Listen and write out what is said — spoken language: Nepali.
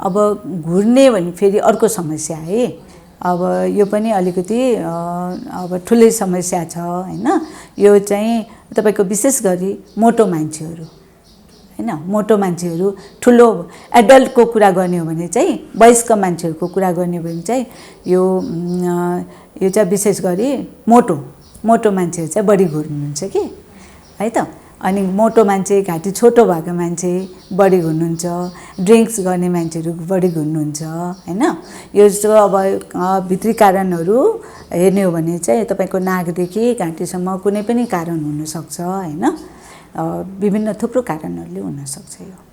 अब घुर्ने भने फेरि अर्को समस्या है। अब यो पनि अलिकति अब ठुलै समस्या छ हैन। यो चाहिँ तपाईको विशेष गरी मोटो मान्छेहरू हैन, मोटो मान्छेहरू, ठुलो एडल्टको कुरा गर्ने हो भने चाहिँ, वयस्क मान्छेहरूको कुरा गर्ने हो भने चाहिँ यो चाहिँ विशेष गरी मोटो मान्छेहरू चाहिँ बढी घुर्नुहुन्छ कि है त। अनि मोटो मान्छे, घाँटी छोटो भएको मान्छे बढी घुर्नुहुन्छ, ड्रिङ्क्स गर्ने मान्छेहरू बढी घुर्नुहुन्छ हैन। यो चाहिँ अब भित्री कारणहरू हेर्ने हो भने चाहिँ तपाईको नाकदेखि घाँटीसम्म कुनै पनि कारण हुन सक्छ हैन। विभिन्न थुप्रो कारणहरूले हुन सक्छ यो।